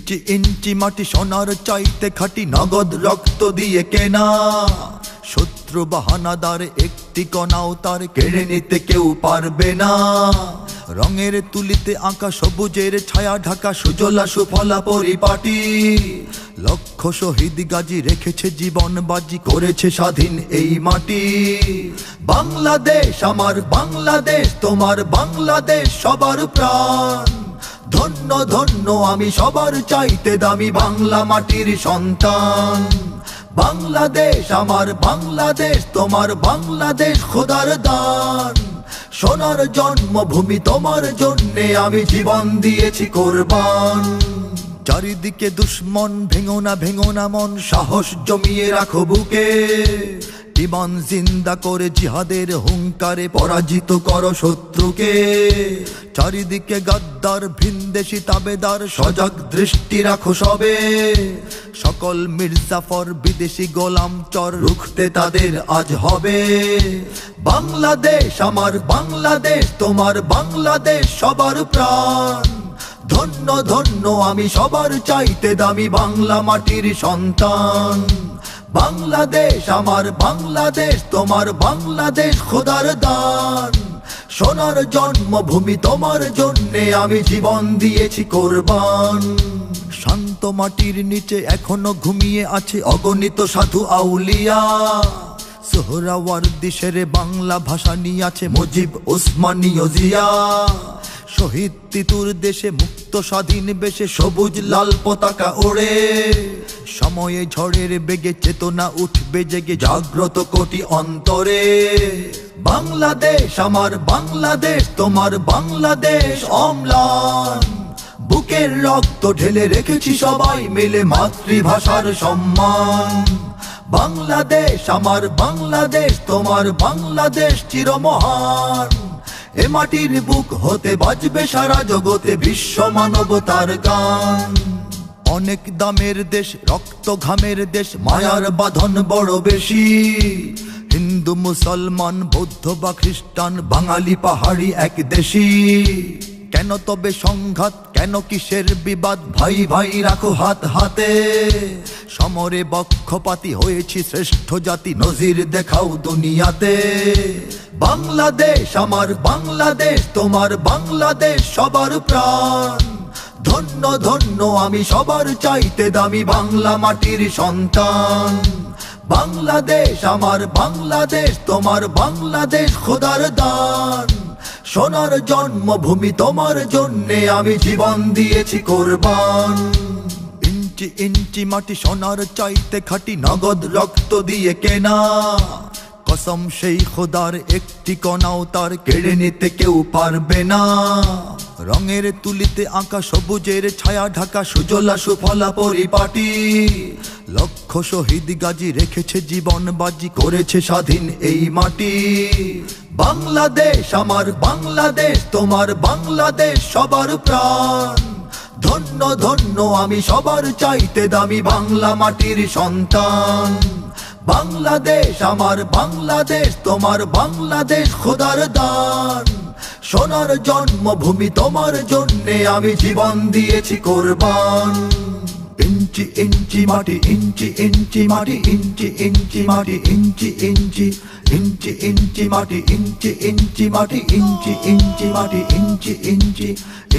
ইঞ্চি ইঞ্চি মাটি সোনার চাইতে খাঁটি, নগদ রক্ত দিয়ে কেনা। শত্রু বাহানাদার একটি কণাও তার কেড়ে নিতে কেউ পারবে না। রঙের তুলিতে আঁকা সবুজের ছায়া ঢাকা সুজলা সুফলা পরিপাটি। লক্ষ শহীদ গাজী রেখেছে জীবন বাজি, করেছে স্বাধীন এই মাটি। বাংলাদেশ আমার বাংলাদেশ, তোমার বাংলাদেশ সবার প্রাণ। ধন্য ধন্য আমি সবার চাইতে দামি বাংলা মাটির সন্তান। বাংলাদেশ আমার বাংলাদেশ, তোমার বাংলাদেশ খোদার দান। সোনার জন্মভূমি, তোমার জন্যে আমি জীবন দিয়েছি কোরবান। চারিদিকে দুশ্মন, ভেঙো না মন, সাহস জমিয়ে রাখো বুকে। ইমান জিন্দা করে জিহাদের হুঙ্কারে পরাজিত করো শত্রুকে। চারিদিকে গাদ্দার ভিনদেশি তাবেদার, সজাগ দৃষ্টি রাখো সবে। সকল মির্জাফর বিদেশি গোলাম চর, রুখতে তাদের আজ হবে। বাংলাদেশ আমার বাংলাদেশ, তোমার বাংলাদেশ সবার প্রাণ। ধন্য ধন্য আমি সবার চাইতে দামি বাংলা মাটির সন্তান। বাংলাদেশ আমার বাংলাদেশ, তোমার বাংলাদেশ খোদার দান। সোনার জন্মভূমি, তোমার জন্যে আমি জীবন দিয়েছি কোরবান। শান্ত মাটির নিচে এখনো ঘুমিয়ে আছে অগণিত সাধু আউলিয়া। সোহরাওয়ার্দী শেরে বাংলা ভাষা নিয়ে আছে মুজিব, ওসমানী ও জিয়া। শহীদ তিতুর দেশে মুক্ত স্বাধীন বেশে সবুজ লাল পতাকা ওড়ে। সময়ে ঝড়ের বেগে চেতনা উঠবে জেগে, জাগ্রত কোটি অন্তরে। বাংলাদেশ আমার বাংলাদেশ, তোমার বাংলাদেশ অম্লান। বুকের রক্ত ঢেলে রেখেছি সবাই মিলে মাতৃভাষার সম্মান। বাংলাদেশ আমার বাংলাদেশ, তোমার বাংলাদেশ চিরমহান। এ মাটির বুক হতে বাজবে সারা জগতে বিশ্ব মানবতার গান। অনেক দামের দেশ, রক্ত ঘামের দেশ, মায়ার বাঁধন বড় বেশি। হিন্দু মুসলমান বৌদ্ধ বা খ্রিস্টান, বাঙালি পাহাড়ি এক দেশি। কেন তবে সংঘাত, কেন কিসের বিবাদ, ভাই ভাই রাখো হাত হাতে। সমরে বক্ষপাতী হয়েছি শ্রেষ্ঠ জাতি, নজির দেখাও দুনিয়াতে। বাংলাদেশ আমার বাংলাদেশ, তোমার বাংলাদেশ সবার প্রাণ। ধন্য ধন্য আমি সবার চাইতে দামি বাংলা মাটির সন্তান। বাংলাদেশ আমার বাংলাদেশ, তোমার বাংলাদেশ খোদার দান। সোনার জন্মভূমি, তোমার জন্যে আমি জীবন দিয়েছি কোরবান। ইঞ্চি ইঞ্চি মাটি সোনার চাইতে খাঁটি, নগদ রক্ত দিয়ে কেনা। কসম সেই খোদার একটি কণাও তার কেড়ে নিতে কেউ পারবে না। রঙের তুলিতে আঁকা সবুজের ছায়া ঢাকা সুজলা সুফলা পরিপাটি। লক্ষ শহীদ গাজী রেখেছে জীবন বাজি, করেছে স্বাধীন এই মাটি। বাংলাদেশ আমার বাংলাদেশ, তোমার বাংলাদেশ সবার প্রাণ। ধন্য ধন্য আমি সবার চাইতে দামি বাংলা মাটির সন্তান। বাংলাদেশ আমার বাংলাদেশ, তোমার বাংলাদেশ খোদার দান। সোনার জন্মভূমি, তোমার জন্যে আমি জীবন দিয়েছি কোরবান। ইঞ্চি ইঞ্চি মাটি, ইঞ্চি ইঞ্চি মাটি, ইঞ্চি ইঞ্চি মাটি, ইঞ্চি ইঞ্চি ইঞ্চি ইঞ্চি মাটি, ইঞ্চি ইঞ্চি মাটি, ইঞ্চি ইঞ্চি মাটি, ইঞ্চি ইঞ্চি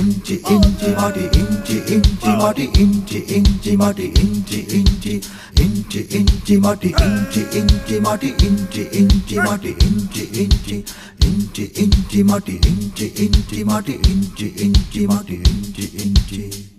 ইঞ্চি ইঞ্চি মাটি, ইঞ্চি ইঞ্চি মাটি, ইঞ্চি ইঞ্চি মাটি, ইঞ্চি ইঞ্চি ইঞ্চি ইঞ্চি মাটি, ইঞ্চি ইঞ্চি মাটি, ইঞ্চি ইঞ্চি মাটি, ইঞ্চি ইঞ্চি ইঞ্চি ইঞ্চি মাটি, ইঞ্চি ইঞ্চি মাটি, ইঞ্চি ইঞ্চি মাটি, ইঞ্চি ইঞ্চি।